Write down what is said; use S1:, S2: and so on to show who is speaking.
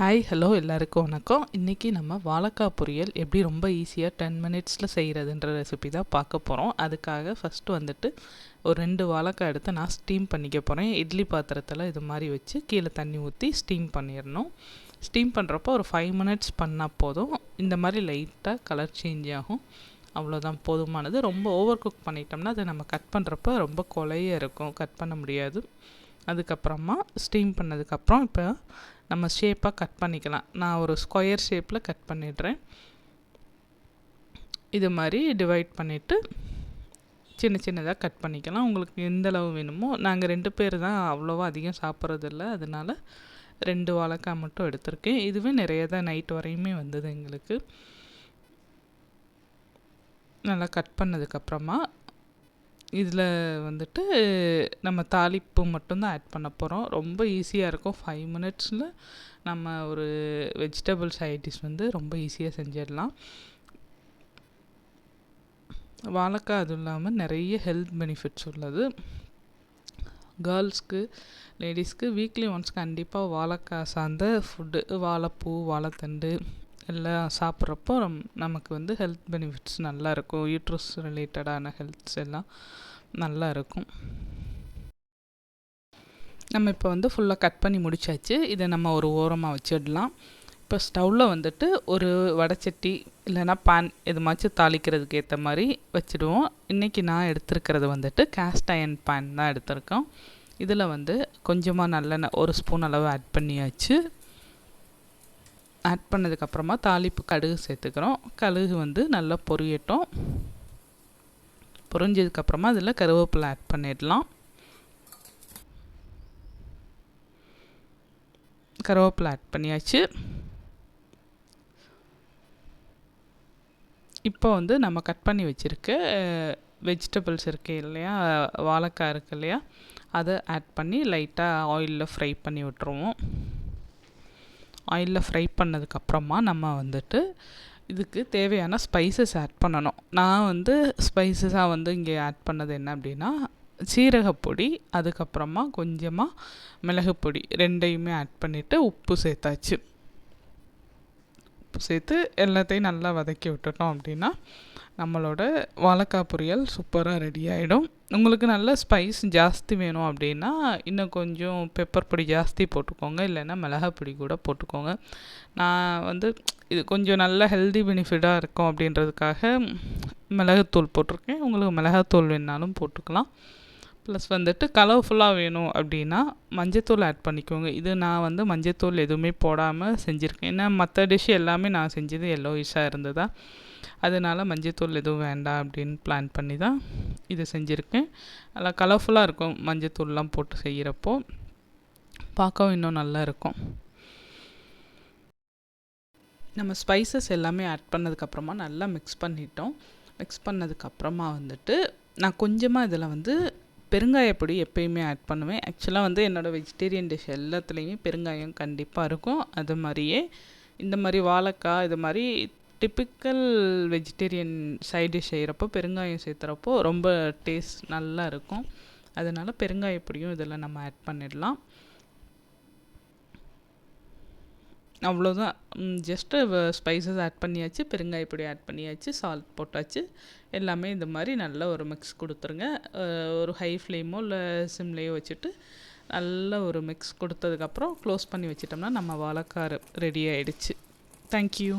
S1: Hi hello எல்லாருக்கும் வணக்கம். இன்றைக்கி நம்ம வாழைக்காய் பொரியல் எப்படி ரொம்ப ஈஸியாக 10 மினிட்ஸில் செய்கிறதுன்ற ரெசிபி தான் பார்க்க போகிறோம். அதுக்காக ஃபஸ்ட்டு வந்துட்டு ஒரு 2 வாழைக்காய் எடுத்து நான் ஸ்டீம் பண்ணிக்க போகிறேன். இட்லி பாத்திரத்தில் இது மாதிரி வச்சு கீழே தண்ணி ஊற்றி ஸ்டீம் பண்ணிடணும். ஸ்டீம் பண்ணுறப்போ ஒரு 5 மினிட்ஸ் பண்ணால் போதும். இந்த மாதிரி லைட்டாக கலர் சேஞ்ச் ஆகும், அவ்வளோதான் போதுமானது. ரொம்ப ஓவர் குக் பண்ணிட்டோம்னா அதை நம்ம கட் பண்ணுறப்ப ரொம்ப கொலையாக இருக்கும், கட் பண்ண முடியாது. அதுக்கப்புறமா ஸ்டீம் பண்ணதுக்கப்புறம் இப்போ நம்ம ஷேப்பாக கட் பண்ணிக்கலாம். நான் ஒரு ஸ்கொயர் ஷேப்பில் கட் பண்ணிடுறேன். இது மாதிரி டிவைட் பண்ணிவிட்டு சின்ன சின்னதாக கட் பண்ணிக்கலாம். உங்களுக்கு எந்த அளவு வேணுமோ. நாங்கள் 2 பேர் தான், அவ்வளோவா அதிகம் சாப்பிட்றதில்ல, அதனால் 2 வாழைக்காய் மட்டும் எடுத்திருக்கேன். இதுவே நிறைய தான், நைட் வரையுமே வந்தது எங்களுக்கு. நல்லா கட் பண்ணதுக்கப்புறமா இதில் வந்துட்டு நம்ம தாளிப்பு மட்டும்தான் ஆட் பண்ண போகிறோம். ரொம்ப ஈஸியாக இருக்கும். 5 மினிட்ஸில் நம்ம ஒரு வெஜிடபிள் சைட் டிஷ் வந்து ரொம்ப ஈஸியாக செஞ்சிடலாம். வாழைக்காய் அதுவும் இல்லாமல் நிறைய ஹெல்த் பெனிஃபிட்ஸ் உள்ளது. கேர்ள்ஸ்க்கு, லேடிஸ்க்கு வீக்லி ஒன்ஸ் கண்டிப்பாக வாழைக்காய் சார்ந்த ஃபுட்டு, வாழைப்பூ, வாழைத்தண்டு எல்லாம் சாப்பிட்றப்போ நமக்கு வந்து ஹெல்த் பெனிஃபிட்ஸ் நல்லாயிருக்கும். யூட்ரஸ் ரிலேட்டடான ஹெல்த்ஸ் எல்லாம் நல்லா இருக்கும். நம்ம இப்போ வந்து ஃபுல்லாக கட் பண்ணி முடிச்சாச்சு. இதை நம்ம ஒரு ஓரமாக வச்சிடலாம். இப்போ ஸ்டவ்வில் வந்துட்டு ஒரு வடைச்சட்டி இல்லைன்னா பேன் எதுமாச்சும் தாளிக்கிறதுக்கு ஏற்ற மாதிரி வச்சுடுவோம். இன்றைக்கி நான் எடுத்துருக்கிறது வந்துட்டு கேஸ்ட் அயர்ன் பேன் தான் எடுத்திருக்கோம். இதில் வந்து கொஞ்சமாக நல்லெண்ணெய் 1 ஸ்பூன் அளவு ஆட் பண்ணியாச்சு. ஆட் பண்ணதுக்கப்புறமா தாளிப்பு கடுகு சேர்த்துக்கிறோம். கடுகு வந்து நல்லா பொரியட்டும். பொரிஞ்சதுக்கப்புறமா அதில் கருவேப்பிலை ஆட் பண்ணிடலாம். கருவேப்பிலை ஆட் பண்ணியாச்சு. இப்போ வந்து நம்ம கட் பண்ணி வச்சுருக்க வெஜிடபிள்ஸ் இருக்கு இல்லையா, வாழைக்காய் இருக்கு இல்லையா, அதை ஆட் பண்ணி லைட்டாக ஆயிலில் ஃப்ரை பண்ணி விட்டுருவோம். ஆயிலில் ஃப்ரை பண்ணதுக்கப்புறமா நம்ம வந்துட்டு இதுக்கு தேவையான ஸ்பைசஸ் ஆட் பண்ணணும். நான் வந்து ஸ்பைசஸாக வந்து இங்கே ஆட் பண்ணது என்ன அப்படின்னா, சீரகப்பொடி, அதுக்கப்புறமா கொஞ்சமாக மிளகுப்பொடி, 2யுமே ஆட் பண்ணிவிட்டு உப்பு சேர்த்தாச்சு. உப்பு சேர்த்து எல்லாத்தையும் நல்லா வதக்கி விட்டுட்டோம் அப்படின்னா நம்மளோட வாழைக்காய் பொரியல் சூப்பராக ரெடி ஆகிடும். உங்களுக்கு நல்ல ஸ்பைஸ் ஜாஸ்தி வேணும் அப்படின்னா இன்னும் கொஞ்சம் பெப்பர் பொடி ஜாஸ்தி போட்டுக்கோங்க, இல்லைன்னா மிளகாப்பொடி கூட போட்டுக்கோங்க. நான் வந்து இது கொஞ்சம் நல்ல ஹெல்தி பெனிஃபிட்டாக இருக்கும் அப்படின்றதுக்காக மிளகுத்தூள் போட்டிருக்கேன். உங்களுக்கு மிளகாத்தூள் வேணுனாலும் போட்டுக்கலாம். ப்ளஸ் வந்துட்டு கலர்ஃபுல்லாக வேணும் அப்படின்னா மஞ்சத்தூள் ஆட் பண்ணிக்கோங்க. இது நான் வந்து மஞ்சத்தூள் எதுவுமே போடாமல் செஞ்சுருக்கேன். ஏன்னா மற்ற டிஷ் எல்லாமே நான் செஞ்சது எல்லோயிஷாக இருந்ததா, அதனால் மஞ்சத்தூள் எதுவும் வேண்டாம் அப்படின்னு பிளான் பண்ணி தான் இது செஞ்சுருக்கேன். நல்லா கலர்ஃபுல்லாக இருக்கும் மஞ்சத்தூள்லாம் போட்டு செய்கிறப்போ, பார்க்கவும் இன்னும் நல்லா இருக்கும். நம்ம ஸ்பைசஸ் எல்லாமே ஆட் பண்ணதுக்கப்புறமா நல்லா மிக்ஸ் பண்ணிட்டோம். மிக்ஸ் பண்ணதுக்கப்புறமா வந்துட்டு நான் கொஞ்சமாக இதில் வந்து பெருங்காயப்பொடி எப்பயுமே ஆட் பண்ணுவேன். ஆக்சுவலாக வந்து என்னோடய வெஜிடேரியன் டிஷ் எல்லாத்துலேயுமே பெருங்காயம் கண்டிப்பாக இருக்கும். அது மாதிரியே இந்த மாதிரி வாழைக்காய் இது மாதிரி டிப்பிக்கல் வெஜிடேரியன் சைட் டிஷ் செய்கிறப்போ பெருங்காயம் சேர்த்துறப்போ ரொம்ப டேஸ்ட் நல்லா இருக்கும். அதனால் பெருங்காயப்பொடியும் இதில் நம்ம ஆட் பண்ணிடலாம். அவ்வளோதான். ஜஸ்ட்டு ஸ்பைசஸ் ஆட் பண்ணியாச்சு, பெருங்காயப்பொடி ஆட் பண்ணியாச்சு, சால்ட் போட்டாச்சு. எல்லாமே இந்த மாதிரி நல்ல ஒரு மிக்ஸ் கொடுத்துருங்க. ஒரு ஹை ஃப்ளேமோ இல்லை சிம்லேயோ வச்சுட்டு நல்ல ஒரு மிக்ஸ் கொடுத்ததுக்கப்புறம் க்ளோஸ் பண்ணி வச்சிட்டோம்னா நம்ம வாழைக்காய் ரெடி ஆகிடுச்சு. தேங்க்யூ.